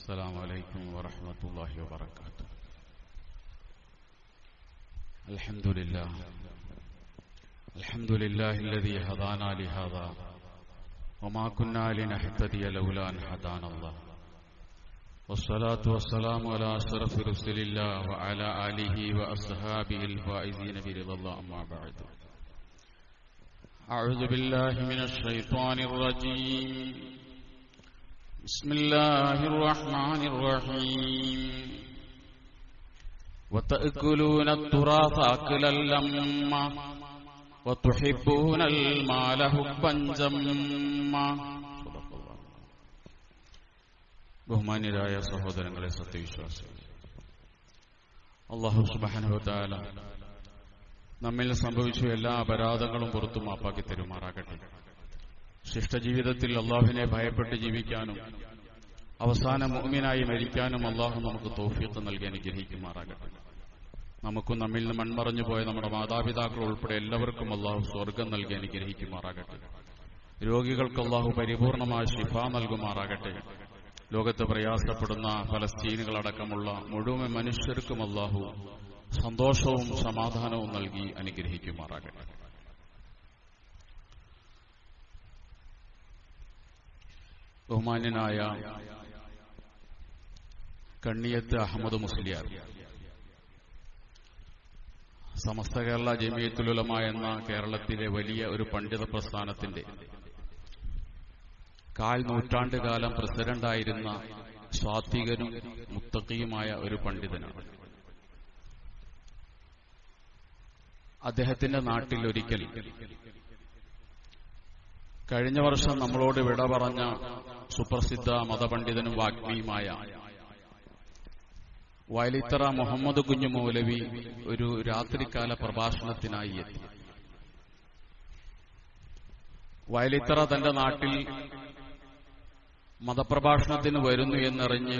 السلام عليكم ورحمة الله وبركاته. الحمد لله الذي هدانا لهذا وما كنا لنهتدي لولا أن هدانا الله، والصلاة والسلام على أشرف رسل الله وعلى آله وأصحابه الفائزين برضا الله، أما بعد. أعوذ بالله من الشيطان الرجيم. بسم الله الرحمن الرحيم. وتأكلون التراث أكلا لما وتحبون المال حبا جما. ബഹുമാന്യരായ സഹോദരങ്ങളെ, സത്യവിശ്വാസികളെ, അല്ലാഹു സുബ്ഹാനഹു വ തആല നമ്മിൽ സംഭവിച്ച എല്ലാ അപരാധങ്ങളും പുറത്തു മാപ്പാക്കി തരുമാറാകട്ടെ. ശിഷ്ടജീവിതത്തിൽ അള്ളാഹുവിനെ ഭയപ്പെട്ട് ജീവിക്കാനും അവസാന മുഅ്മിനായി മരിക്കാനും അള്ളാഹു നമുക്ക് തൗഫീഖ് നൽകി അനുഗ്രഹിക്കുമാറാകട്ടെ. നമുക്കും നമ്മിൽ നിന്ന് മൺമറഞ്ഞു പോയ നമ്മുടെ മാതാപിതാക്കൾ ഉൾപ്പെടെ എല്ലാവർക്കും അള്ളാഹു സ്വർഗം നൽകി അനുഗ്രഹിക്കുമാറാകട്ടെ. രോഗികൾക്ക് അള്ളാഹു പരിപൂർണമായ ശിഫ നൽകുമാറാകട്ടെ. ലോകത്ത് പ്രയാസപ്പെടുന്ന ഫലസ്തീനുകളടക്കമുള്ള മുഴുവൻ മനുഷ്യർക്കും അള്ളാഹു സന്തോഷവും സമാധാനവും നൽകി അനുഗ്രഹിക്കുമാറാകട്ടെ. ബഹുമാന്യനായ കണ്ണിയത്ത് അഹമ്മദ് മുസ്ലിയാർ, സമസ്ത കേരള ജമിയത്തുൽ ഉലമ എന്ന കേരളത്തിലെ വലിയ ഒരു പണ്ഡിത പ്രസ്ഥാനത്തിന്റെ 4 നൂറ്റാണ്ടുകാലം പ്രസിഡന്റായിരുന്ന സ്വാത്വികനും മുത്തഖിയുമായ ഒരു പണ്ഡിതനാണ്. അദ്ദേഹത്തിന്റെ നാട്ടിൽ ഒരിക്കൽ കഴിഞ്ഞ വർഷം നമ്മളോട് വിട പറഞ്ഞ സുപ്രസിദ്ധ മതപണ്ഡിതനും വാഗ്മിയുമായ വയലിത്തറ മുഹമ്മദ് കുഞ്ഞു മൗലവി ഒരു രാത്രികാല പ്രഭാഷണത്തിനായി എത്തി. വയലിത്തറ തന്റെ നാട്ടിൽ മതപ്രഭാഷണത്തിന് വരുന്നു എന്നറിഞ്ഞ്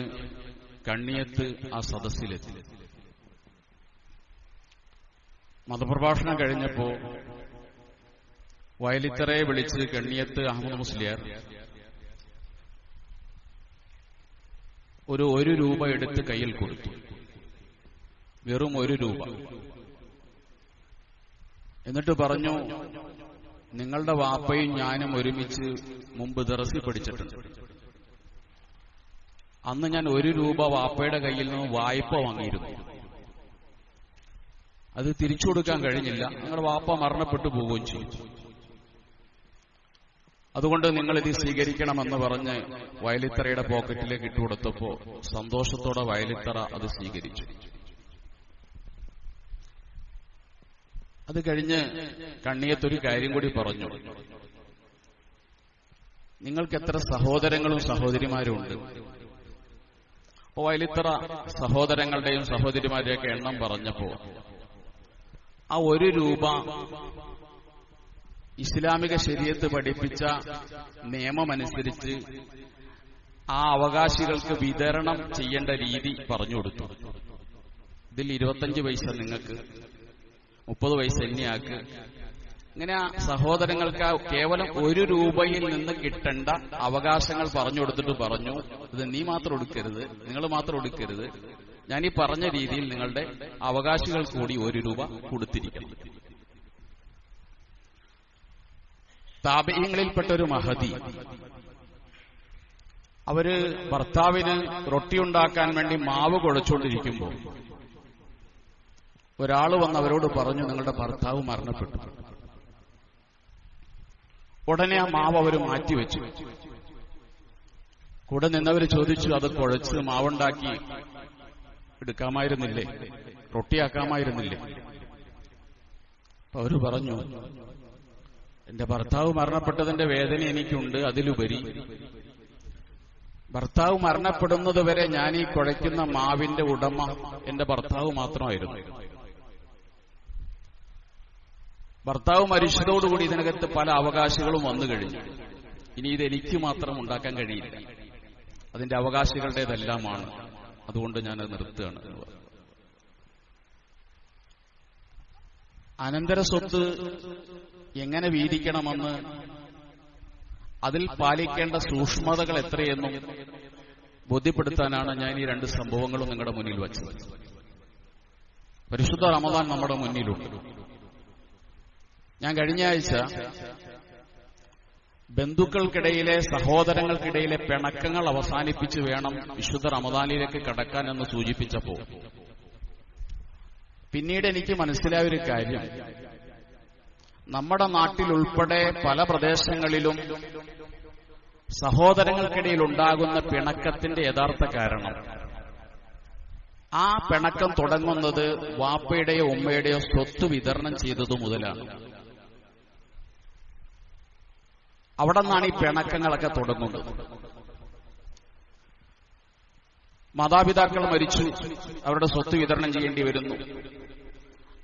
കണ്ണിയത്ത് ആ സദസ്സിലെത്തി. മതപ്രഭാഷണം കഴിഞ്ഞപ്പോ വയലിത്തറയെ വിളിച്ച് കണ്ണിയത്ത് അഹമ്മദ് മുസ്ലിയാർ ഒരു രൂപ എടുത്ത് കയ്യിൽ കൊടുത്തു. വെറും 1 രൂപ. എന്നിട്ട് പറഞ്ഞു, നിങ്ങളുടെ വാപ്പയും ഞാനും ഒരുമിച്ച് മുമ്പ് ദർസിൽ പഠിച്ചിട്ടുണ്ട്. അന്ന് ഞാൻ 1 രൂപ വാപ്പയുടെ കയ്യിൽ നിന്ന് വായ്പ വാങ്ങിയിരുന്നു. അത് തിരിച്ചു കൊടുക്കാൻ കഴിഞ്ഞില്ല. നിങ്ങളുടെ വാപ്പ മരണപ്പെട്ടു പോവുകയും ചെയ്തു. അതുകൊണ്ട് നിങ്ങളിത് സ്വീകരിക്കണമെന്ന് പറഞ്ഞ് വയലിത്തറയുടെ പോക്കറ്റിലേക്ക് ഇട്ടുകൊടുത്തപ്പോ സന്തോഷത്തോടെ വയലിത്തറ അത് സ്വീകരിച്ചു. അത് കഴിഞ്ഞ് കണ്ണിയത്തൊരു കാര്യം കൂടി പറഞ്ഞു. നിങ്ങൾക്ക് എത്ര സഹോദരങ്ങളും സഹോദരിമാരും ഉണ്ട്? അപ്പൊ വയലിത്തറ സഹോദരങ്ങളുടെയും സഹോദരിമാരുടെയൊക്കെ എണ്ണം പറഞ്ഞപ്പോ ആ 1 രൂപ ഇസ്ലാമിക ശരീഅത്ത് പഠിപ്പിച്ച നിയമമനുസരിച്ച് ആ അവകാശികൾക്ക് വിതരണം ചെയ്യേണ്ട രീതി പറഞ്ഞു കൊടുത്തു. ഇതിൽ 25 പൈസ നിങ്ങൾക്ക്, 30 പൈസ എന്നെയാക്ക്. ഇങ്ങനെ ആ സഹോദരങ്ങൾക്ക് കേവലം 1 രൂപയിൽ നിന്ന് കിട്ടേണ്ട അവകാശങ്ങൾ പറഞ്ഞു കൊടുത്തിട്ട് പറഞ്ഞു, ഇത് നീ മാത്രം എടുക്കരുത്, നിങ്ങൾ മാത്രം എടുക്കരുത്, ഞാൻ ഈ പറഞ്ഞ രീതിയിൽ നിങ്ങളുടെ അവകാശികൾ കൂടി 1 രൂപ കൊടുത്തിരിക്കണം. താബിഈങ്ങളിൽപ്പെട്ട ഒരു മഹദി, അവര് ഭർത്താവിന് റൊട്ടിയുണ്ടാക്കാൻ വേണ്ടി മാവ് കുഴച്ചുകൊണ്ടിരിക്കുമ്പോൾ ഒരാൾ വന്ന് അവരോട് പറഞ്ഞു, നിങ്ങളുടെ ഭർത്താവ് മരണപ്പെട്ടു. ഉടനെ ആ മാവ് അവർ മാറ്റിവെച്ചു. കൂടെ നിന്നവർ ചോദിച്ചു, അത് കുഴച്ച് മാവുണ്ടാക്കി എടുക്കാമായിരുന്നില്ലേ, റൊട്ടിയാക്കാമായിരുന്നില്ലേ? അപ്പൊ അവര് പറഞ്ഞു, എന്റെ ഭർത്താവ് മരണപ്പെട്ടതിന്റെ വേദന എനിക്കുണ്ട്. അതിലുപരി ഭർത്താവ് മരണപ്പെടുന്നത് വരെ ഞാൻ ഈ കുഴയ്ക്കുന്ന മാവിന്റെ ഉടമ എന്റെ ഭർത്താവ് മാത്രമായിരുന്നു. ഭർത്താവ് മരിച്ചതോടുകൂടി ഇതിനകത്ത് പല അവകാശികളും വന്നു കഴിഞ്ഞു. ഇനി ഇത് എനിക്ക് മാത്രം ഉണ്ടാക്കാൻ കഴിയില്ല, അതിന്റെ അവകാശികളുടേതെല്ലാമാണ്. അതുകൊണ്ട് ഞാനത് നിർത്തുകയാണ് എന്ന് പറഞ്ഞു. അനന്തര സ്വത്ത് എങ്ങനെ വീതിക്കണമെന്ന്, അതിൽ പാലിക്കേണ്ട സൂക്ഷ്മതകൾ എത്രയെന്നും ബോധ്യപ്പെടുത്താനാണ് ഞാൻ ഈ രണ്ട് സംഭവങ്ങളും നിങ്ങളുടെ മുന്നിൽ വച്ചത്. പരിശുദ്ധ റമദാൻ നമ്മുടെ മുന്നിലുണ്ട്. ഞാൻ കഴിഞ്ഞ ആഴ്ച ബന്ധുക്കൾക്കിടയിലെ, സഹോദരങ്ങൾക്കിടയിലെ പിണക്കങ്ങൾ അവസാനിപ്പിച്ച് വേണം വിശുദ്ധ റമദാനിലേക്ക് കടക്കാൻ എന്ന് സൂചിപ്പിച്ചപ്പോൾ പിന്നീട് എനിക്ക് മനസ്സിലായ ഒരു കാര്യം, നമ്മുടെ നാട്ടിലുൾപ്പെടെ പല പ്രദേശങ്ങളിലും സഹോദരങ്ങൾക്കിടയിൽ ഉണ്ടാകുന്ന പിണക്കത്തിന്റെ യഥാർത്ഥ കാരണം, ആ പിണക്കം തുടങ്ങുന്നത് വാപ്പയുടെയോ ഉമ്മയുടെയോ സ്വത്ത് വിതരണം ചെയ്തതു മുതലാണ്. അവിടെ നിന്നാണ് ഈ പിണക്കങ്ങളൊക്കെ തുടങ്ങുന്നത്. മാതാപിതാക്കൾ മരിച്ചു, അവരുടെ സ്വത്ത് വിതരണം ചെയ്യേണ്ടി വരുന്നു.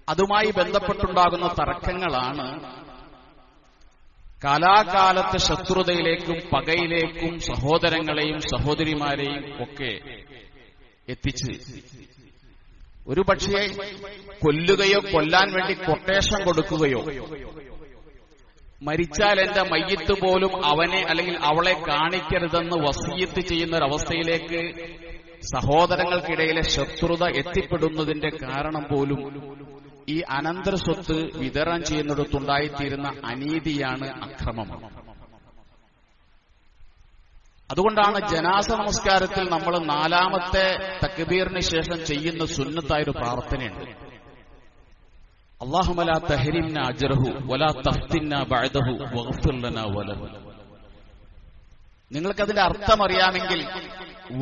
അതുമായി ബന്ധപ്പെട്ടുണ്ടാകുന്ന തർക്കങ്ങളാണ് കാലാകാലത്ത് ശത്രുതയിലേക്കും പകയിലേക്കും സഹോദരങ്ങളെയും സഹോദരിമാരെയും ഒക്കെ എത്തിച്ച് ഒരുപക്ഷേ കൊല്ലുകയോ കൊല്ലാൻ വേണ്ടി കൊട്ടേഷൻ കൊടുക്കുകയോ, മരിച്ചാൽ എന്റെ മയ്യിത്ത് പോലും അവനെ അല്ലെങ്കിൽ അവളെ കാണിക്കരുതെന്ന് വസിയത്ത് ചെയ്യുന്ന ഒരവസ്ഥയിലേക്ക് സഹോദരങ്ങൾക്കിടയിലെ ശത്രുത എത്തിപ്പെടുന്നതിന്റെ കാരണം പോലും ഈ അനന്തര സ്വത്ത് വിതരണം ചെയ്യുന്നിടത്തുണ്ടായിത്തീരുന്ന അനീതിയാണ്, അക്രമമാണ്. അതുകൊണ്ടാണ് ജനാസ നമസ്കാരത്തിൽ നമ്മൾ 4ാമത്തെ തക്ബീറിന് ശേഷം ചെയ്യുന്ന സുന്നത്തായൊരു പ്രാർത്ഥനയുണ്ട്. അല്ലാഹുമ്മ ലാ തഹ്രിംനാ അജ്റഹു വലാ തഫ്തിന്നാ ബഅദഹു വഗ്ഫിർ ലനാ വലഹു. നിങ്ങൾക്കതിന്റെ അർത്ഥം അറിയാമെങ്കിൽ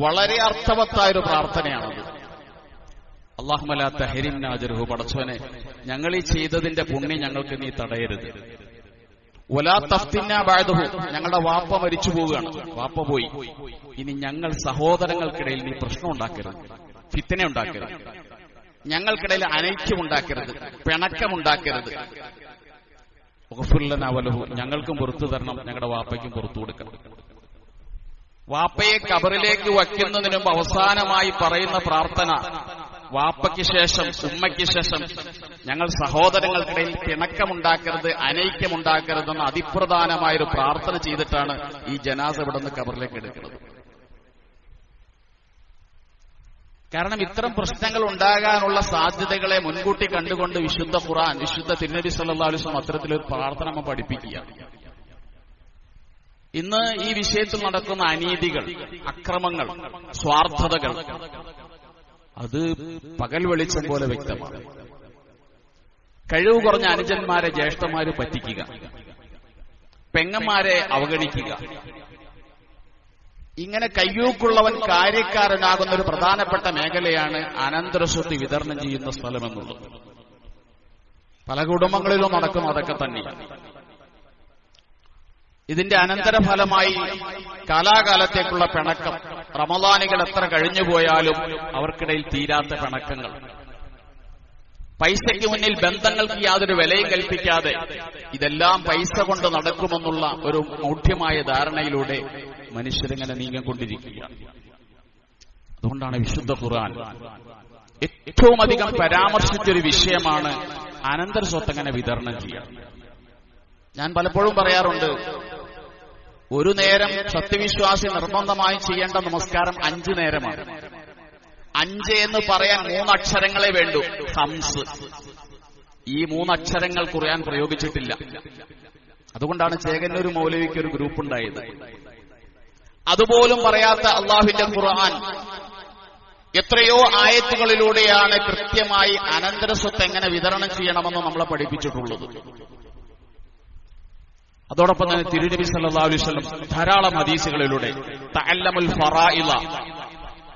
വളരെ അർത്ഥവത്തായൊരു പ്രാർത്ഥനയാണത്. അല്ലാഹുമ്മ ലാ തഹ്രിംനാ അജ്റഹു, പടച്ചവനെ ഞങ്ങൾ ഈ ചെയ്തതിന്റെ പുണ്യം ഞങ്ങൾക്ക് നീ തടയരുത്. വലാ തഫ്തിന്നാ ബഅദഹു, ഞങ്ങളുടെ വാപ്പ മരിച്ചു പോവുകയാണ്, വാപ്പ പോയി, ഇനി ഞങ്ങൾ സഹോദരങ്ങൾക്കിടയിൽ നീ പ്രശ്നം ഉണ്ടാക്കരുത്, ഫിത്ന ഉണ്ടാക്കരുത്, ഞങ്ങൾക്കിടയിൽ അനൈക്യമുണ്ടാക്കരുത്, പിണക്കമുണ്ടാക്കരുത്. വഗ്ഫിർ ലനാ വലഹു, ഞങ്ങൾക്കും പുറത്തു തരണം, ഞങ്ങളുടെ വാപ്പയ്ക്കും പുറത്തു കൊടുക്കണം. വാപ്പയെ ഖബറിലേക്ക് വയ്ക്കുന്നതിന് മുമ്പ് അവസാനമായി പറയുന്ന പ്രാർത്ഥന, വാപ്പയ്ക്ക് ശേഷം ഉമ്മയ്ക്ക് ശേഷം ഞങ്ങൾ സഹോദരങ്ങൾക്കിടയിൽ പിണക്കമുണ്ടാക്കരുത്, അനൈക്യമുണ്ടാക്കരുതെന്ന് അതിപ്രധാനമായൊരു പ്രാർത്ഥന ചെയ്തിട്ടാണ് ഈ ജനാസ ഇവിടെ നിന്ന് ഖബറിലേക്ക് എടുക്കുന്നത്. കാരണം ഇത്തരം പ്രശ്നങ്ങൾ ഉണ്ടാകാനുള്ള സാധ്യതകളെ മുൻകൂട്ടി കണ്ടുകൊണ്ട് വിശുദ്ധ ഖുർആൻ, വിശുദ്ധ തിരുനബി സല്ലല്ലാഹു അലൈഹി വസല്ലം അത്തരത്തിലൊരു പ്രാർത്ഥന നമ്മൾ പഠിപ്പിക്കുക. ഇന്ന് ഈ വിഷയത്തിൽ നടക്കുന്ന അനീതികൾ, അക്രമങ്ങൾ, സ്വാർത്ഥതകൾ അത് പകൽ വെളിച്ചം പോലെ വ്യക്തമാണ്. കഴിവ് കുറഞ്ഞ അനുജന്മാരെ ജ്യേഷ്ഠന്മാര് പറ്റിക്കുക, പെങ്ങന്മാരെ അവഗണിക്കുക, ഇങ്ങനെ കയ്യൂക്കുള്ളവൻ കാര്യക്കാരനാകുന്ന ഒരു പ്രധാനപ്പെട്ട മേഖലയാണ് അനന്തരസ്വത്ത് വിതരണം ചെയ്യുന്ന സ്ഥലമെന്നുള്ളത്. പല കുടുംബങ്ങളിലും നടക്കുന്ന അതൊക്കെ തന്നെയാണ്. ഇതിന്റെ അനന്തരഫലമായി കാലാകാലത്തേക്കുള്ള പിണക്കം, റമദാനികൾ എത്ര കഴിഞ്ഞുപോയാലും അവർക്കിടയിൽ തീരാത്ത പിണക്കങ്ങൾ, പൈസയ്ക്ക് മുന്നിൽ ബന്ധങ്ങൾക്ക് യാതൊരു വിലയും കൽപ്പിക്കാതെ ഇതെല്ലാം പൈസ കൊണ്ട് നടക്കുമെന്നുള്ള ഒരു മൗഢ്യമായ ധാരണയിലൂടെ മനുഷ്യരിങ്ങനെ നീങ്ങിക്കൊണ്ടിരിക്കുകയാണ്. അതുകൊണ്ടാണ് വിശുദ്ധ ഖുർആൻ ഏറ്റവും അധികം പരാമർശിച്ചൊരു വിഷയമാണ് അനന്തര സ്വത്ത് എങ്ങനെ വിതരണം ചെയ്യാം. ഞാൻ പലപ്പോഴും പറയാറുണ്ട്, ഒരു നേരം സത്യവിശ്വാസി നിർബന്ധമായി ചെയ്യേണ്ട നമസ്കാരം 5 നേരമാണ്. 5 എന്ന് പറയാൻ 3 അക്ഷരങ്ങളെ വേണ്ടൂ, ഹംസ്. ഈ 3 അക്ഷരങ്ങൾ ഖുർആൻ പ്രയോഗിച്ചിട്ടില്ല. അതുകൊണ്ടാണ് ചേകന്നൂർ മൗലവിക്ക് ഒരു ഗ്രൂപ്പ് ഉണ്ടായത്. അതുപോലും പറയാത്ത അള്ളാഹുവിന്റെ ഖുർആൻ എത്രയോ ആയത്തുകളിലൂടെയാണ് കൃത്യമായി അനന്തര സ്വത്ത് എങ്ങനെ വിതരണം ചെയ്യണമെന്ന് നമ്മളെ പഠിപ്പിച്ചിട്ടുള്ളത്. അതോടൊപ്പം തന്നെ തിരുനബി സല്ലല്ലാഹു അലൈഹി വസല്ലം ധാരാളം ഹദീസുകളിലൂടെ തഅല്ലമുൽ ഫറായിള,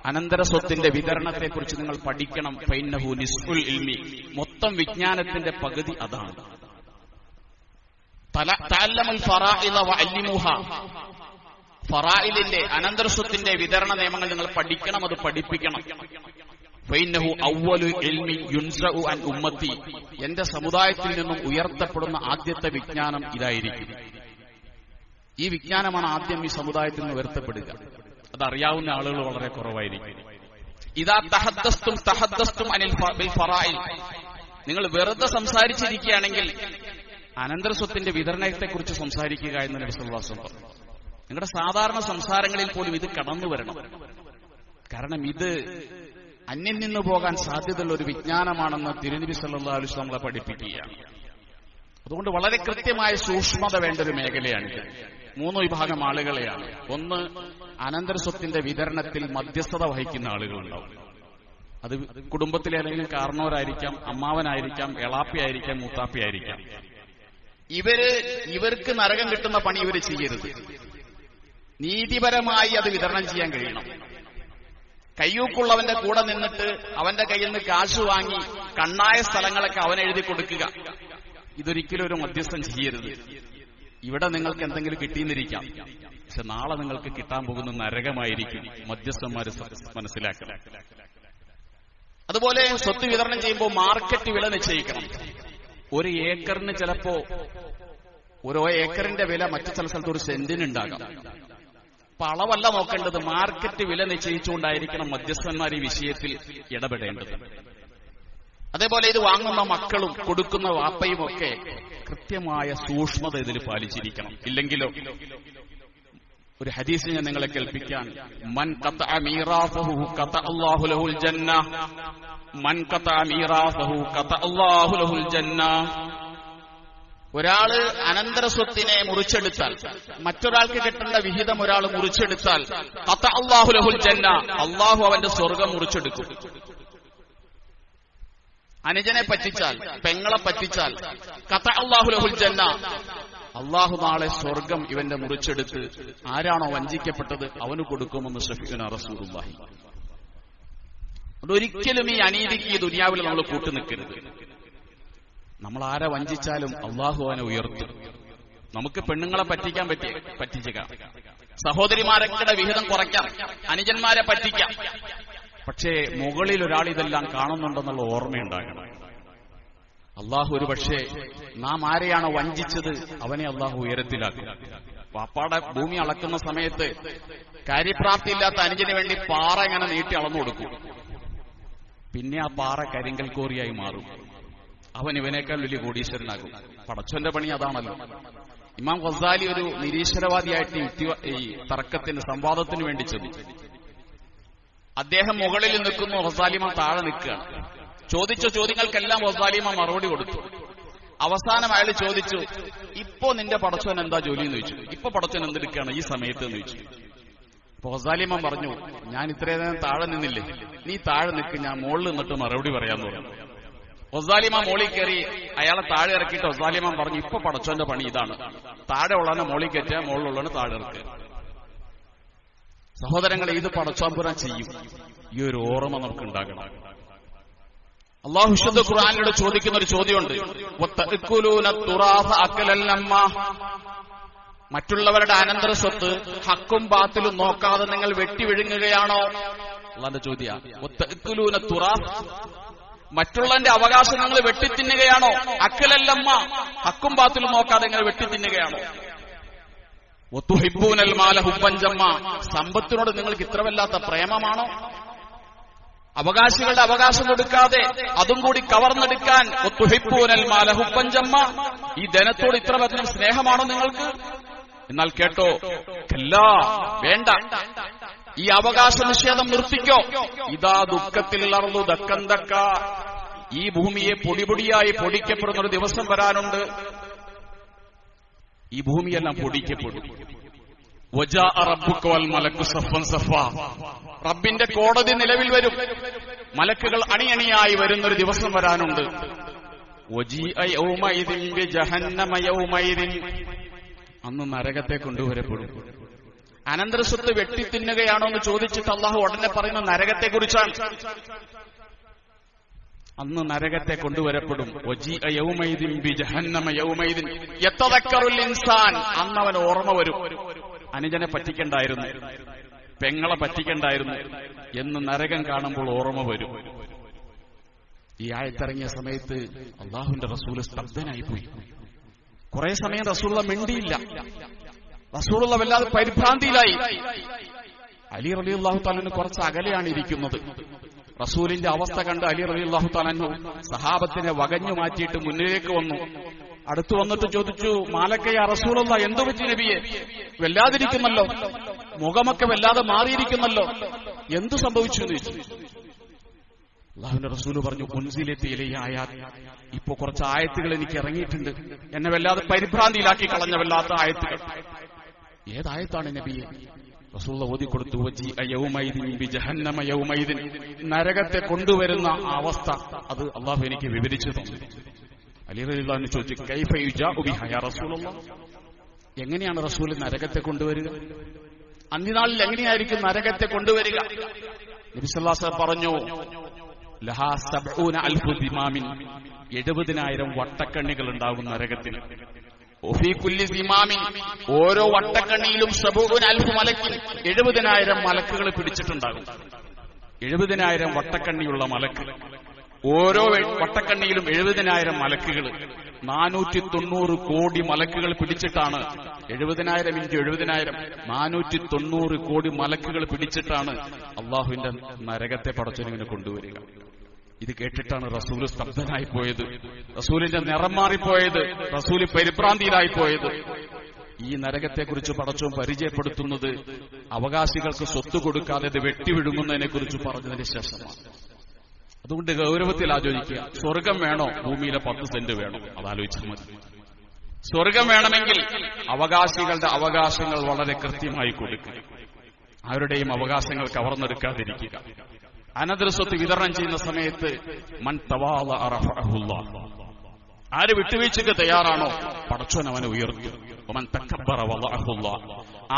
അനന്തര സ്വത്തിന്റെ വിതരണത്തെക്കുറിച്ച് നിങ്ങൾ പഠിക്കണം, ഫൈന്നഹു നിസ്ഫുൽ ഇൽമി, മൊത്തം വിജ്ഞാനത്തിന്റെ പകുതി അതാണ്. തഅല്ലമുൽ ഫറായിള വഅല്ലിമുഹ, ഫറായിലിന്റെ അനന്തര സ്വത്തിന്റെ വിതരണ നിയമങ്ങൾ നിങ്ങൾ പഠിക്കണം, അത് പഠിപ്പിക്കണം. ഫൈന്നഹു അവ്വലു ഇൽമി യുൻസഉ അൻ ഉമ്മത്തി, എന്റെ സമുദായത്തിൽ നിന്നും ഉയർത്തപ്പെടുന്ന ആദ്യത്തെ വിജ്ഞാനം ഇതായിരിക്കും. ഈ വിജ്ഞാനമാണ് ആദ്യം ഈ സമുദായത്തിൽ നിന്ന് ഉയർത്തപ്പെടുക. അതറിയാവുന്ന ആളുകൾ വളരെ കുറവായിരിക്കും. ഇദാ തഹദ്ദസ്തും അനിൽ ഫറായിൽ, നിങ്ങൾ വെറുതെ സംസാരിച്ചിരിക്കുകയാണെങ്കിൽ അനന്തര സ്വത്തിന്റെ വിതരണത്തെക്കുറിച്ച് സംസാരിക്കുക എന്ന് നബി സല്ലല്ലാഹു അലൈഹി വസല്ലം പറഞ്ഞു. നിങ്ങളുടെ സാധാരണ സംസാരങ്ങളിൽ പോലും ഇത് കടന്നു വരണം. കാരണം ഇത് അന്യം നിന്നു പോകാൻ സാധ്യതയുള്ള ഒരു വിജ്ഞാനമാണെന്ന് തിരുനബി സല്ലല്ലാഹു അലൈഹി വസല്ലം നമ്മളെ പഠിപ്പിക്കുകയാണ്. അതുകൊണ്ട് വളരെ കൃത്യമായ സൂക്ഷ്മത വേണ്ട ഒരു മേഖലയാണിത്. 3 വിഭാഗം ആളുകളെയാണ്. ഒന്ന്, അനന്തരസ്വത്തിന്റെ വിതരണത്തിൽ മധ്യസ്ഥത വഹിക്കുന്ന ആളുകളുണ്ടാവും. അത് കുടുംബത്തിലെ ഏതെങ്കിലും കാരണവരായിരിക്കാം, അമ്മാവനായിരിക്കാം, എളാപ്പിയായിരിക്കാം, മൂത്താപ്പിയായിരിക്കാം. ഇവർക്ക് നരകം കിട്ടുന്ന പണി ഇവർ ചെയ്യരുത്. നീതിപരമായി അത് വിതരണം ചെയ്യാൻ കഴിയണം. കയ്യൂക്കുള്ളവന്റെ കൂടെ നിന്നിട്ട് അവന്റെ കയ്യിൽ നിന്ന് കാശ് വാങ്ങി കണ്ണായ സ്ഥലങ്ങളൊക്കെ അവൻ എഴുതി കൊടുക്കുക, ഇതൊരിക്കലും ഒരു മധ്യസ്ഥൻ ചെയ്യരുത്. ഇവിടെ നിങ്ങൾക്ക് എന്തെങ്കിലും കിട്ടിയെന്നിരിക്കാം, പക്ഷെ നാളെ നിങ്ങൾക്ക് കിട്ടാൻ പോകുന്ന നരകമായിരിക്കും. മധ്യസ്ഥന്മാര് മനസ്സിലാക്കണം. അതുപോലെ സ്വത്ത് വിതരണം ചെയ്യുമ്പോൾ മാർക്കറ്റ് വില നിശ്ചയിക്കണം. ഒരു ഏക്കറിന് ചിലപ്പോ ഓരോ ഏക്കറിന്റെ വില മറ്റു ചില സ്ഥലത്ത് ഒരു സെന്റിനുണ്ടാകാം. അപ്പൊ അളവല്ല നോക്കേണ്ടത്, മാർക്കറ്റ് വില നിശ്ചയിച്ചുകൊണ്ടായിരിക്കണം മധ്യസ്ഥന്മാർ ഈ വിഷയത്തിൽ ഇടപെടേണ്ടത്. അതേപോലെ ഇത് വാങ്ങുന്ന മക്കളും കൊടുക്കുന്ന വാപ്പയും ഒക്കെ കൃത്യമായ സൂക്ഷ്മത ഇതിൽ പാലിച്ചിരിക്കണം. ഇല്ലെങ്കിലോ ഒരു ഹദീസ് ഞാൻ നിങ്ങളെ കേൾപ്പിക്കാൻ, മൻ ഖതഅ മീറാസഹു ഖതഅ അല്ലാഹു ലഹുൽ ജന്ന, മൻ ഖതഅ മീറാസഹു ഖതഅ അല്ലാഹു ലഹുൽ ജന്ന. ഒരാള് അനന്തരസ്വത്തിനെ മുറിച്ചെടുത്താൽ, മറ്റൊരാൾക്ക് കിട്ടേണ്ട വിഹിതം ഒരാൾ മുറിച്ചെടുത്താൽ, ഖതഅ അല്ലാഹു ലഹുൽ ജന്ന, അല്ലാഹു അവന്റെ സ്വർഗ്ഗം മുറിച്ചെടുക്കും. അനുജനെ പറ്റിച്ചാൽ, പെങ്ങളെ പറ്റിച്ചാൽ, ഖതഅ അല്ലാഹു ലഹുൽ ജന്ന, അള്ളാഹു നാളെ സ്വർഗം ഇവന്റെ മുറിച്ചെടുത്ത് ആരാണോ വഞ്ചിക്കപ്പെട്ടത് അവന് കൊടുക്കുമെന്ന് ഷഫീഉനാ റസൂലുള്ളാഹി. അതൊരിക്കലും ഈ അനീതിക്ക് ഈ ദുനിയാവിൽ നമ്മൾ കൂട്ടുനിൽക്കരുത്. നമ്മൾ ആരെ വഞ്ചിച്ചാലും അള്ളാഹു അവനെ ഉയർത്തും. നമുക്ക് പെണ്ണുങ്ങളെ പറ്റിക്കാൻ പറ്റിച്ചേക്കാം, സഹോദരിമാരുടെ വിഹിതം കുറയ്ക്കാം, അനുജന്മാരെ പറ്റിക്കാം. പക്ഷേ മുകളിൽ ഒരാൾ ഇതെല്ലാം കാണുന്നുണ്ടെന്നുള്ള ഓർമ്മയുണ്ടാകണം. അള്ളാഹു ഒരു പക്ഷേ നാം ആരെയാണോ വഞ്ചിച്ചത് അവനെ അള്ളാഹു ഉയരത്തിലാക്കും. വാപ്പാടെ ഭൂമി അളക്കുന്ന സമയത്ത് കാര്യപ്രാപ്തിയില്ലാത്ത അനുജന് വേണ്ടി പാറ ഇങ്ങനെ നീട്ടി അളന്നു കൊടുക്കും. പിന്നെ ആ പാറ കരിങ്കൽ കോറിയായി മാറും. അവൻ ഇവനേക്കാൾ വലിയ കോടീശ്വരനാകും. പടച്ചോന്റെ പണി അതാണല്ലോ. ഇമാം ഗസാലി ഒരു നിരീശ്വരവാദിയായിട്ട് ഈ തർക്കത്തിന് സംവാദത്തിന് വേണ്ടി ചെന്നു. അദ്ദേഹം മുകളിൽ നിൽക്കുന്നു, ഗസാലിമാൻ താഴെ നിൽക്കുകയാണ്. ചോദിച്ച ചോദ്യങ്ങൾക്കെല്ലാം ഗസാലിമാൻ മറുപടി കൊടുത്തു. അവസാനം അയാൾ ചോദിച്ചു, ഇപ്പോ നിന്റെ പടച്ചോൻ എന്താ ജോലി എന്ന് ചോദിച്ചു. ഇപ്പൊ പടച്ചോൻ എന്തെടുക്കുകയാണ് ഈ സമയത്ത് എന്ന് ചോദിച്ചു. അപ്പൊ ഗസാലിമാൻ പറഞ്ഞു, ഞാൻ ഇത്രയും നേരം താഴെ നിന്നില്ലേ, നീ താഴെ നിൽക്ക്, ഞാൻ മുകളിൽ നിന്നിട്ട് മറുപടി പറയാന്ന് പറഞ്ഞു. ഗസാലിമാൻ മോളിൽ കയറി അയാളെ താഴെ ഇറക്കിയിട്ട് ഗസാലിമാൻ പറഞ്ഞു, ഇപ്പൊ പടച്ചോന്റെ പണി ഇതാണ്, താഴെ ഉള്ളവനെ മോളിൽ കയറ്റുക, മുകളിലുള്ളവനെ താഴെ ഇറക്കുക. സഹോദരങ്ങളെ, ഇത് പടച്ചോമ്പുരാൻ ചെയ്യും. ഈ ഒരു ഓർമ്മ നമുക്ക് ഉണ്ടാകണം. അല്ലാഹു വിശുദ്ധ ഖുർആനിലൂടെ ചോദിക്കുന്ന ഒരു ചോദ്യമുണ്ട്, മറ്റുള്ളവരുടെ അനന്തര സ്വത്ത് ഹക്കും ബാത്തിലും നോക്കാതെ നിങ്ങൾ വെട്ടിവിഴുങ്ങുകയാണോ? അള്ളാന്റെ ചോദ്യ. മറ്റുള്ളവന്റെ അവകാശം നിങ്ങൾ വെട്ടിത്തിന്നുകയാണോ? അക്കലല്ലമ്മ, ഹക്കും ബാത്തിലും നോക്കാതെ നിങ്ങൾ വെട്ടിത്തിന്നുകയാണോ? ഒത്തുഹിബ്ബൂനൽ മാല ഹുബ്ബൻ ജമ്മ, സമ്പത്തിനോട് നിങ്ങൾക്ക് ഇത്ര വല്ലാത്ത പ്രേമമാണോ? അവകാശികളുടെ അവകാശം കൊടുക്കാതെ അതും കൂടി കവർന്നെടുക്കാൻ ഒത്തുഹിബ്ബൂനൽ മാല ഹുബ്ബൻ ജമ്മ, ഈ ധനത്തോട് ഇത്ര വലിയ സ്നേഹമാണോ നിങ്ങൾക്ക്? എന്നാൽ കേട്ടോ, കല്ലാ, വേണ്ട, ഈ അവകാശ നിഷേധം നിർത്തിക്കോ. ഇതാ ദുഃഖത്തിൽ അർളു ദക്കൻ ദക്ക, ഈ ഭൂമിയെ പൊടിപൊടിയായി പൊടിക്കപ്പെടുന്ന ഒരു ദിവസം വരാനുണ്ട്. ഈ ഭൂമിയെല്ലാം പൊടിക്കപ്പെടും. വജാഅ റബ്ബുക വൽ മലക്കു സഫൻ സഫാ, റബ്ബിന്റെ കോടതി നിലവിൽ വരും. മലക്കുകൾ അണിയണിയായി വരുന്നൊരു ദിവസം വരാനുണ്ട്. വജീഅ യൗമഇദിൻ ബിജഹന്നമ യൗമഇദിൻ, അന്ന് നരകത്തെ കൊണ്ടുവരപ്പെടും. അനന്തരസ്വത്ത് വെട്ടിത്തിന്നുകയാണോ എന്ന് ചോദിച്ചിട്ട് അള്ളാഹു ഉടനെ പറയുന്ന നരകത്തെക്കുറിച്ചാണ്. അന്ന് നരകത്തെ കൊണ്ടുവരപ്പെടും. വജീഅ യൗമഇദിൻ ബിജഹന്നമ യൗമഇദിൻ യതദക്കറുൽ ഇൻസാൻ, അന്ന് അവൻ ഓർമ്മ വരും, അനുജനെ പറ്റിക്കണ്ടായിരുന്നു, പെങ്ങളെ പറ്റിക്കണ്ടായിരുന്നു എന്ന് നരകം കാണുമ്പോൾ ഓർമ്മ വരും. ഈ ആയത്തിറങ്ങിയ സമയത്ത് അള്ളാഹുവിന്റെ റസൂൽ സ്തബ്ധനായിപ്പോയി. കുറെ സമയം റസൂലുള്ള മിണ്ടിയില്ല. റസൂലുള്ള വല്ലാതെ പരിഭ്രാന്തിയിലായി. അലി റളിയല്ലാഹു തആല കുറച്ച് അകലെയാണ് ഇരിക്കുന്നത്. റസൂലിന്റെ അവസ്ഥ കണ്ട് അലി റളിയല്ലാഹു തആല സഹാബത്തിനെ വകഞ്ഞു മാറ്റിയിട്ട് മുന്നിലേക്ക് വന്നു. അടുത്തു വന്നിട്ട് ചോദിച്ചു, മാലക്കയ റസൂലുള്ളാഹി, എന്തു പറ്റി നബിയെ? വല്ലാതിരിക്കുന്നല്ലോ, മുഖമൊക്കെ വല്ലാതെ മാറിയിരിക്കുന്നല്ലോ. എന്തു സംഭവിച്ചു എന്ന് ചോദിച്ചു. അല്ലാഹുവിന്റെ റസൂല് പറഞ്ഞു, ഉൻസിലത്തി ഇലയ്യ ആയാത്ത്, ഇപ്പോ കുറച്ച് ആയത്തുകൾ എനിക്ക് ഇറങ്ങിയിട്ടുണ്ട്, എന്നെ വല്ലാതെ പരിഭ്രാന്തിയിലാക്കി കളഞ്ഞ വല്ലാത്ത ആയത്തുകൾ. ഏതായത്താണ് നബിയെ? റസൂൽ ഓതിക്കൊടുത്തു, വജീഅ യൗമൈദിൻ ബിജഹന്നമ യൗമൈദിൻ, നരകത്തെ കൊണ്ടുവരുന്ന അവസ്ഥ അത് അള്ളാഹു എനിക്ക് വിവരിച്ചു തന്നു. അലി റളിയല്ലാഹു അൻഹു ചോദിച്ചു, കൈഫ യുജാഉ ബിഹാ യാ റസൂലല്ലാഹ്, എങ്ങനെയാണ് റസൂൽ നരകത്തെ കൊണ്ടുവരിക? അന്ത്യനാളിൽ എങ്ങനെയായിരിക്കും നരകത്തെ കൊണ്ടുവരിക? നബി സല്ലല്ലാഹു അലൈഹി വസല്ലം പറഞ്ഞു, ലഹാ 70,000 ദിമാമിൻ, 70,000 വട്ടക്കണ്ണികൾ ഉണ്ടാകും നരകത്തിന്. ഒഫീ കുല്ലി ദിമാമിൻ, ഓരോ വട്ടക്കണ്ണിയിലും 70,000 മലക്കിൻ, 70,000 മലക്കുകൾ പിടിച്ചിട്ടുണ്ടാകും. 70,000 വട്ടക്കണ്ണിയുള്ള മലക്ക്, ഓരോ വട്ടക്കണ്ണിയിലും 70,000 മലക്കുകൾ, 490 കോടി മലക്കുകൾ പിടിച്ചിട്ടാണ്, 70,000 ഇൻറ്റു 70,000 490 കോടി മലക്കുകൾ പിടിച്ചിട്ടാണ് അള്ളാഹുവിന്റെ നരകത്തെ പടച്ചവനിങ്ങനെ കൊണ്ടുവരിക. ഇത് കേട്ടിട്ടാണ് റസൂല് സ്തബ്ധനായി പോയത്, റസൂലിന്റെ നിറം മാറിപ്പോയത്, റസൂല് പരിഭ്രാന്തിയിലായി പോയത്. ഈ നരകത്തെക്കുറിച്ച് പടച്ചവൻ പരിചയപ്പെടുത്തുന്നത് അവകാശികൾക്ക് സ്വത്ത് കൊടുക്കാതെ ഇത് വെട്ടിവിഴുങ്ങുന്നതിനെ കുറിച്ച് പറഞ്ഞതിന് ശേഷമാണ്. അതുകൊണ്ട് ഗൗരവത്തിൽ ആലോചിക്കുക, സ്വർഗം വേണോ ഭൂമിയിലെ 10 സെന്റ് വേണോ? അതാലോചിച്ചാൽ മതി. സ്വർഗം വേണമെങ്കിൽ അവകാശികളുടെ അവകാശങ്ങൾ വളരെ കൃത്യമായി കൊടുക്കുക, ആരുടെയും അവകാശങ്ങൾ കവർന്നെടുക്കാതിരിക്കുക. അനന്തര സ്വത്ത് വിതരണം ചെയ്യുന്ന സമയത്ത് മൻ തവാളഅ റഫഅഹുല്ലാഹ്, ആര് വിട്ടുവീഴ്ചയ്ക്ക് തയ്യാറാണോ പടച്ചോൻ അവനെ ഉയർത്തും. വമൻ തകബ്ബറ വളഅഹുല്ലാഹ്,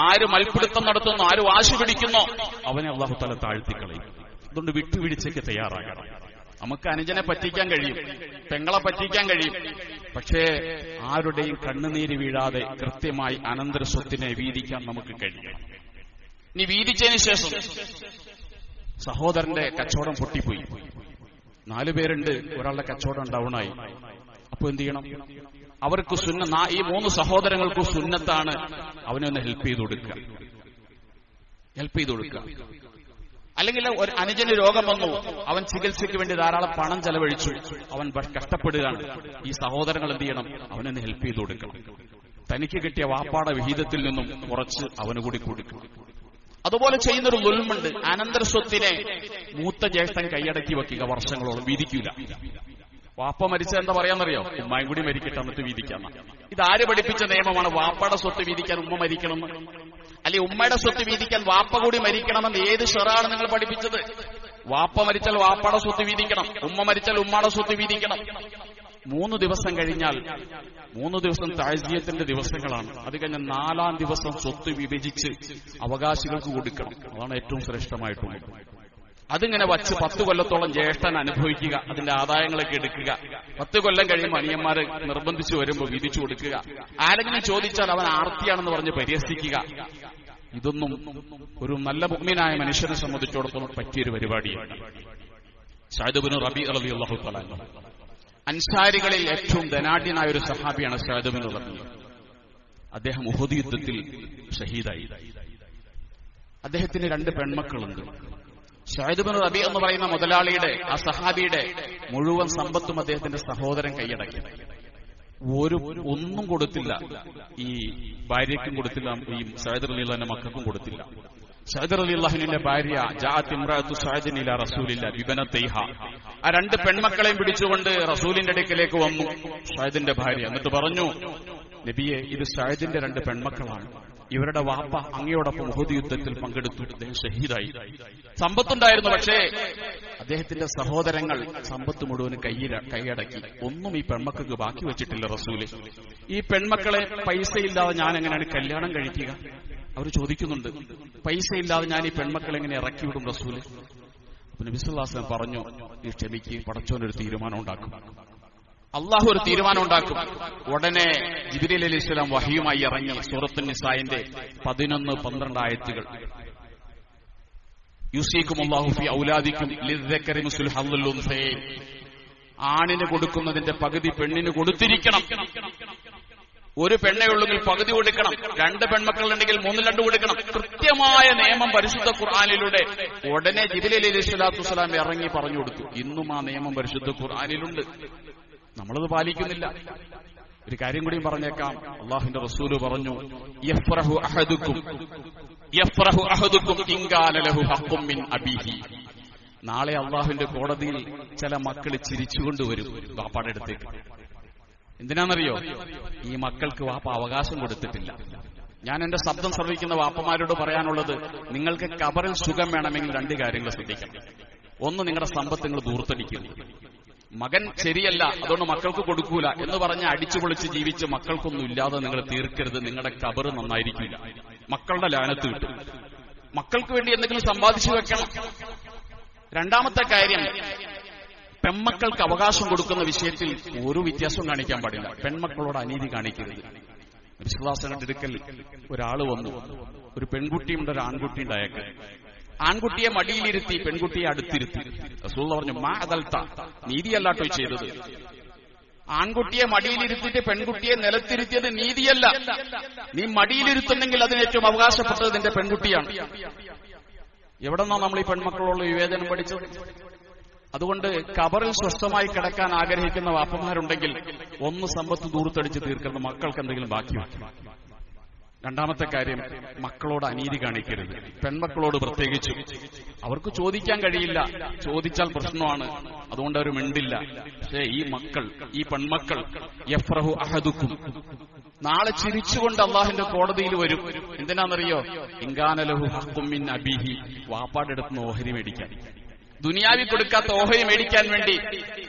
ആര് മൽപ്പിടുത്തം നടത്തുന്നു, ആര് വാശി പിടിക്കുന്നോ അവനെ അല്ലാഹു തആല താഴ്ത്തിക്കളയും. അതുകൊണ്ട് വിട്ടുവീഴ്ചയ്ക്ക് തയ്യാറാകണം. നമുക്ക് അനുജനെ പറ്റിക്കാൻ കഴിയും, പെങ്ങളെ പറ്റിക്കാൻ കഴിയും, പക്ഷേ ആരുടെയും കണ്ണുനീര് വീഴാതെ കൃത്യമായി അനന്തര സ്വത്തിനെ വീതിക്കാൻ നമുക്ക് കഴിയണം. ഇനി വീതിച്ചതിന് ശേഷം സഹോദരന്റെ കച്ചവടം പൊട്ടിപ്പോയി, 4 പേരുണ്ട്, ഒരാളുടെ കച്ചവടം ഡൗണായി. അപ്പൊ എന്ത് ചെയ്യണം? അവർക്ക് ഈ 3 സഹോദരങ്ങൾക്കും സുന്നത്താണ് അവനൊന്ന് ഹെൽപ്പ് ചെയ്ത് കൊടുക്കുക. അല്ലെങ്കിൽ ഒരു അനുജന് രോഗം വന്നു, അവൻ ചികിത്സയ്ക്ക് വേണ്ടി ധാരാളം പണം ചെലവഴിച്ചു, അവൻ കഷ്ടപ്പെടുകയാണ്. ഈ സഹോദരങ്ങൾ എന്ത് ചെയ്യണം? അവനൊന്ന് ഹെൽപ്പ് ചെയ്ത് കൊടുക്കണം. തനിക്ക് കിട്ടിയ വാപ്പാടെ വിഹിതത്തിൽ നിന്നും കുറച്ച് അവന് കൂടി കൊടുക്കണം. അതുപോലെ ചെയ്യുന്നൊരു ദുൽമുണ്ട്, അനന്തര സ്വത്തിനെ മൂത്ത ജ്യേഷ്ഠൻ കൈയടക്കി വെക്കുക, വർഷങ്ങളോളം വീതിക്കൂല. വാപ്പ മരിച്ച എന്താ പറയാന്നറിയോ? ഉമ്മായും കൂടി മരിക്കട്ടെ എന്നിട്ട് വീതിക്കാം. ഇതാര് പഠിപ്പിച്ച നിയമമാണ്? വാപ്പയുടെ സ്വത്ത് വീതിക്കാൻ ഉമ്മ മരിക്കണം, അല്ലെ ഉമ്മയുടെ സ്വത്ത് വീതിക്കാൻ വാപ്പ കൂടി മരിക്കണമെന്ന് ഏത് ഷറാണ് നിങ്ങൾ പഠിപ്പിച്ചത്? വാപ്പ മരിച്ചാൽ വാപ്പയുടെ സ്വത്ത് വീതിക്കണം, ഉമ്മ മരിച്ചാൽ ഉമ്മയുടെ സ്വത്ത് വീതിക്കണം. 3 ദിവസം കഴിഞ്ഞാൽ 3 ദിവസം താഴ്സിയത്തിന്റെ ദിവസങ്ങളാണ്. അത് കഴിഞ്ഞ 4-ാം ദിവസം സ്വത്ത് വിഭജിച്ച് അവകാശികൾക്ക് കൊടുക്കണം. അതാണ് ഏറ്റവും ശ്രേഷ്ഠമായിട്ടുള്ളത്. അതിങ്ങനെ വച്ച് 10 കൊല്ലത്തോളം ജ്യേഷ്ഠൻ അനുഭവിക്കുക, അതിന്റെ ആദായങ്ങളൊക്കെ എടുക്കുക. 10 കൊല്ലം കഴിയുമ്പോൾ അനിയന്മാരെ നിർബന്ധിച്ചു വരുമ്പോൾ വിധിച്ചു കൊടുക്കുക. ആരെങ്കിലും ചോദിച്ചാൽ അവൻ ആർത്തിയാണെന്ന് പറഞ്ഞ് പരിഹസിക്കുക. ഇതൊന്നും ഒരു നല്ല മുഅ്മിനായ മനുഷ്യനെ സംബന്ധിച്ചിടത്തോളം പറ്റിയൊരു പരിപാടിയാണ്. സഅദ് ഇബ്നു റബീഅ റളിയല്ലാഹു തആല അൻസാരികളിൽ ഏറ്റവും ധനാഢ്യനായ ഒരു സഹാബിയാണ് സഅദ് ഇബ്നു റബീഅ. അദ്ദേഹം ഉഹദ് യുദ്ധത്തിൽ ഷഹീദായി. അദ്ദേഹത്തിന് 2 പെൺമക്കളുണ്ട്. സഅദ് ഇബ്നു റബീഅ എന്ന് പറയുന്ന മുതലാളിയുടെ, ആ സഹാബിയുടെ മുഴുവൻ സമ്പത്തും അദ്ദേഹത്തിന്റെ സഹോദരൻ കൈയടക്കി. ഒന്നും കൊടുത്തില്ല, ഈ ഭാര്യയ്ക്കും കൊടുത്തില്ല, ഈ സഅദ് റളിയല്ലാഹുവിന്റെ മക്കൾക്കും കൊടുത്തില്ല. സഅദ് റളിയല്ലാഹുവിന്റെ ഭാര്യ ജാഅത്ത് ഇംറഅത്തു സഅദിൻ ഇലാ റസൂലില്ലാഹി ബിബനതൈഹ, ആ 2 പെൺമക്കളെയും പിടിച്ചുകൊണ്ട് റസൂലിന്റെ അടുക്കലേക്ക് വന്നു സഅദിന്റെ ഭാര്യ. എന്നിട്ട് പറഞ്ഞു, നബിയെ, ഇത് സഅദിന്റെ 2 പെൺമക്കളാണ്, ഇവരുടെ വാപ്പ അങ്ങയോടൊപ്പം ഉഹദ് യുദ്ധത്തിൽ പങ്കെടുത്തു, അദ്ദേഹം ഷഹീദായി. സമ്പത്തുണ്ടായിരുന്നു, പക്ഷേ അദ്ദേഹത്തിന്റെ സഹോദരങ്ങൾ സമ്പത്ത് മുഴുവൻ കൈയടക്കി. ഒന്നും ഈ പെൺമക്കൾക്ക് ബാക്കി വെച്ചിട്ടില്ല റസൂല്. ഈ പെൺമക്കളെ പൈസയില്ലാതെ ഞാൻ എങ്ങനെയാണ് കല്യാണം കഴിക്കുക? അവർ ചോദിക്കുന്നുണ്ട്, പൈസയില്ലാതെ ഞാൻ ഈ പെൺമക്കളെ എങ്ങനെ ഇറക്കിവിടും റസൂല്? അപ്പൊ നബി സല്ലല്ലാഹു അലൈഹി വസല്ലം പറഞ്ഞു, നീ ക്ഷമിക്ക്, പടച്ചോനൊരു തീരുമാനം ഉണ്ടാക്കും, അള്ളാഹു ഒരു തീരുമാനം ഉണ്ടാക്കും. ഉടനെ ജിബ്രീൽ അലൈഹിസ്സലാം വഹയുമായി ഇറങ്ങി സൂറത്തുൻ നിസായിന്റെ 11-12 ആയത്തുകൾ, യുസീകുമുല്ലാഹു ഫീ ഔലാദിക്കും ലിദ്ദക്കരി മിസ്ലു ഹദ്ദിൽ ഉൻസയൈൻ, ആണിന് കൊടുക്കുന്നതിന്റെ പകുതി പെണ്ണിന് കൊടുത്തിരിക്കണം. ഒരു പെണ്ണേ ഉള്ളെങ്കിൽ പകുതി കൊടുക്കണം, 2 പെൺമക്കളുണ്ടെങ്കിൽ 3-2 കൊടുക്കണം. കൃത്യമായ നിയമം പരിശുദ്ധ ഖുർആനിലൂടെ ഉടനെ ജിബ്രീൽ അലൈഹിസ്സലാത്തു വസ്സലാം ഇറങ്ങി പറഞ്ഞു കൊടുത്തു. ഇന്നും ആ നിയമം പരിശുദ്ധ ഖുർആനിലുണ്ട്, നമ്മളത് പാലിക്കുന്നില്ല. ഒരു കാര്യം കൂടി പറഞ്ഞേക്കാം. അള്ളാഹുവിന്റെ റസൂല് പറഞ്ഞു, യഫ്റഹു അഹദുക്കും ഇൻ കാന ലഹു ഹഖ്ഖും മിൻ അബീഹി. നാളെ അള്ളാഹുവിന്റെ കോടതിയിൽ ചില മക്കൾ ചിരിച്ചുകൊണ്ട് വരും വാപ്പാടെ അടുത്തേക്ക്. എന്തിനാണെന്നറിയോ? ഈ മക്കൾക്ക് വാപ്പ അവകാശം കൊടുത്തിട്ടില്ല. ഞാൻ എന്റെ ശബ്ദം ശ്രവിക്കുന്ന വാപ്പമാരോട് പറയാനുള്ളത്, നിങ്ങൾക്ക് ഖബറിൽ സുഖം വേണമെങ്കിൽ രണ്ട് കാര്യങ്ങൾ ശ്രദ്ധിക്കണം. ഒന്ന്, നിങ്ങളുടെ സമ്പത്ത് നിങ്ങൾ ദൂർത്തടിക്കുന്നു. മകൻ ശരിയല്ല, അതുകൊണ്ട് മക്കൾക്ക് കൊടുക്കൂല എന്ന് പറഞ്ഞ് അടിച്ചുപൊളിച്ച് ജീവിച്ച് മക്കൾക്കൊന്നും ഇല്ലാതെ നിങ്ങൾ തീർക്കരുത്. നിങ്ങളുടെ ഖബർ നന്നായിരിക്കില്ല, മക്കളുടെ ലാനത്ത് കിട്ടും. മക്കൾക്ക് വേണ്ടി എന്തെങ്കിലും സമ്പാദിച്ചു വെക്കണം. രണ്ടാമത്തെ കാര്യം, പെൺമക്കൾക്ക് അവകാശം കൊടുക്കുന്ന വിഷയത്തിൽ ഒരു വ്യത്യാസവും കാണിക്കാൻ പാടില്ല. പെൺമക്കളോട് അനീതി കാണിക്കരുത്. വിശ്വാസങ്ങളുടെ അടുക്കൽ ഒരാൾ വന്നു, ഒരു പെൺകുട്ടിയുണ്ട്, ഒരു ആൺകുട്ടിയുണ്ട്. അയാൾക്ക് ആൺകുട്ടിയെ മടിയിലിരുത്തി, പെൺകുട്ടിയെ അടുത്തിരുത്തി. റസൂൽ പറഞ്ഞു, മാ അദൽത, നീതിയല്ലാട്ടോ ചെയ്തത്. ആൺകുട്ടിയെ മടിയിലിരുത്തിയിട്ട് പെൺകുട്ടിയെ നിലത്തിരുത്തിയത് നീതിയല്ല. നീ മടിയിലിരുത്തുന്നെങ്കിൽ അതിന് ഏറ്റവും അവകാശപ്പെട്ടത് നിന്റെ പെൺകുട്ടിയാണ്. എവിടെന്നാ നമ്മൾ ഈ പെൺമക്കളോട് വിവേചനം പഠിച്ചത്? അതുകൊണ്ട് ഖബറിൽ സ്വസ്ഥമായി കിടക്കാൻ ആഗ്രഹിക്കുന്ന വാപ്പമാരുണ്ടെങ്കിൽ ഒന്ന്, സമ്പത്ത് ദൂർത്തടിച്ച് തീർക്കുന്ന മക്കൾക്ക് എന്തെങ്കിലും ബാക്കി വയ്ക്കും. രണ്ടാമത്തെ കാര്യം, മക്കളോട് അനീതി കാണിക്കരുത്. പെൺമക്കളോട് പ്രത്യേകിച്ചു. അവർക്ക് ചോദിക്കാൻ കഴിയില്ല, ചോദിച്ചാൽ പ്രശ്നമാണ്, അതുകൊണ്ട് അവർ മിണ്ടില്ല. പക്ഷേ ഈ പെൺമക്കൾ യഫ്റഹു അഹദുക്കും, നാളെ ചിരിച്ചുകൊണ്ട് അള്ളാഹിന്റെ കോടതിയിൽ വരും. എന്തിനാണെന്നറിയോ? ഇൻ കാന ലഹു ഹഖ്ഖും മിൻ അബീഹി, വാപ്പാടെ അടുത്ത് ഓഹരി മേടിക്കാൻ, ദുനിയാവി കൊടുക്കാത്ത ഓഹരി മേടിക്കാൻ വേണ്ടി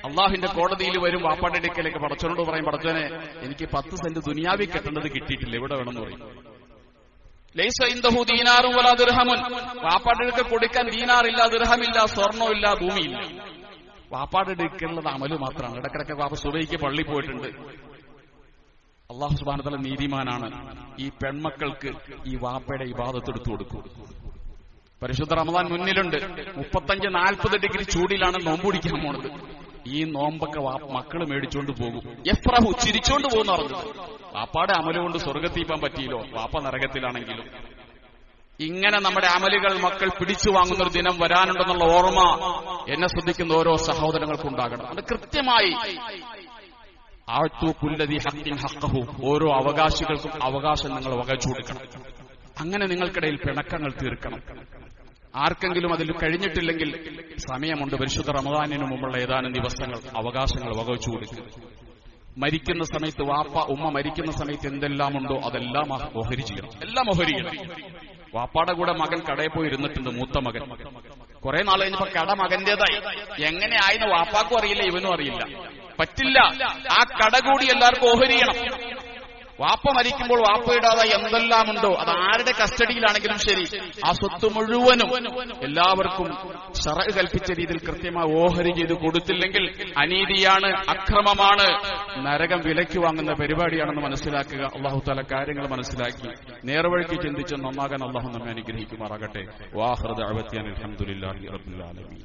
അള്ളാഹുവിന്റെ കോടതിയിൽ വരും. വാപ്പാടെ അടുക്കലേക്ക് പടച്ചവനോട് പറയും, പടച്ചവനെ, എനിക്ക് 10 സെന്റ് ദുനിയാവി കിട്ടേണ്ടത് കിട്ടിയിട്ടില്ല, എവിടെ വേണമെന്ന് പറയും. ലൈസ ഇൻദഹു ദീനാറും വലാ ദിർഹമുൻ, വാപ്പാടെ അടുക്കൽ കൊടുക്കാൻ ദീനാറില്ല, ദിർഹമില്ല, സ്വർണ്ണമില്ല, ഭൂമിയില്ല. വാപ്പാടെ അടുക്കലുള്ളത് അമല് മാത്രമാണ്. ഇടക്കിടക്ക് വാപ്പ സുബഹിക്ക് പള്ളി പോയിട്ടുണ്ട്. അള്ളാഹു സുബ്ഹാനഹു വ തആല നീതിമാനാണ്. ഈ പെൺമക്കൾക്ക് ഈ വാപ്പയുടെ ഇബാദത്ത് എടുത്തു കൊടുക്കും. പരിശുദ്ധ റമദാൻ മുന്നിലുണ്ട്. 35-40 ഡിഗ്രി ചൂടിലാണ് നോമ്പ് പിടിക്കാൻ പോണത്. ഈ നോമ്പൊക്കെ മക്കള് മേടിച്ചോണ്ട് പോകും. യഫ്റഹു, ചിരിച്ചോണ്ട് പോകുന്ന പറഞ്ഞത്. വാപ്പാടെ അമല് കൊണ്ട് സ്വർഗത്തീപ്പാൻ പറ്റിയില്ലോ, വാപ്പ നരകത്തിലാണെങ്കിലും. ഇങ്ങനെ നമ്മുടെ അമലുകൾ മക്കൾ പിടിച്ചു വാങ്ങുന്നൊരു ദിനം വരാനുണ്ടെന്നുള്ള ഓർമ്മ എന്നെ ശ്രദ്ധിക്കുന്ന ഓരോ സഹോദരങ്ങൾക്കുണ്ടാകണം. അത് കൃത്യമായി ഓരോ അവകാശികൾക്കും അവകാശം നിങ്ങൾ വകച്ചു കൊടുക്കണം. അങ്ങനെ നിങ്ങൾക്കിടയിൽ പിണക്കങ്ങൾ തീർക്കണം. ആർക്കെങ്കിലും അതിൽ കഴിഞ്ഞിട്ടില്ലെങ്കിൽ സമയമുണ്ട്. പരിശുദ്ധ റമദാനിന് മുമ്പുള്ള ഏതാനും ദിവസങ്ങൾ അവകാശങ്ങൾ വകവച്ചു കൊടുക്കുക. മരിക്കുന്ന സമയത്ത് ഉമ്മ മരിക്കുന്ന സമയത്ത് എന്തെല്ലാം ഉണ്ടോ അതെല്ലാം ഓഹരി ചെയ്യണം, എല്ലാം ഓഹരി ചെയ്യണം. വാപ്പാടെ കൂടെ മകൻ കടയിൽ പോയി ഇരുന്നിട്ടുണ്ട്, മൂത്ത മകൻ. കുറെ നാൾ കഴിഞ്ഞപ്പോ കട മകന്റേതായി. എങ്ങനെ ആയെന്ന് വാപ്പാക്കും അറിയില്ല, ഇവനും അറിയില്ല. പറ്റില്ല, ആ കട കൂടി എല്ലാവർക്കും ഓഹരി ചെയ്യണം. വാപ്പ മരിക്കുമ്പോൾ വാപ്പയിടാതായി എന്തെല്ലാമുണ്ടോ അത് ആരുടെ കസ്റ്റഡിയിലാണെങ്കിലും ശരി, ആ സ്വത്ത് മുഴുവനും എല്ലാവർക്കും ശറഅ് കൽപ്പിച്ച രീതിയിൽ കൃത്യമായി ഓഹരി ചെയ്ത് കൊടുത്തില്ലെങ്കിൽ അനീതിയാണ്, അക്രമമാണ്, നരകം വിലയ്ക്ക് വാങ്ങുന്ന പരിപാടിയാണെന്ന് മനസ്സിലാക്കുക. അല്ലാഹു തആല കാര്യങ്ങൾ മനസ്സിലാക്കി നേർവഴിക്ക് ചിന്തിച്ച് നന്നാകാൻ അല്ലാഹു നമ്മെ അനുഗ്രഹിക്കുമാറാകട്ടെ. വാഖിറു ദഅവതി അൽഹംദുലില്ലാഹി റബ്ബിൽ ആലമീൻ.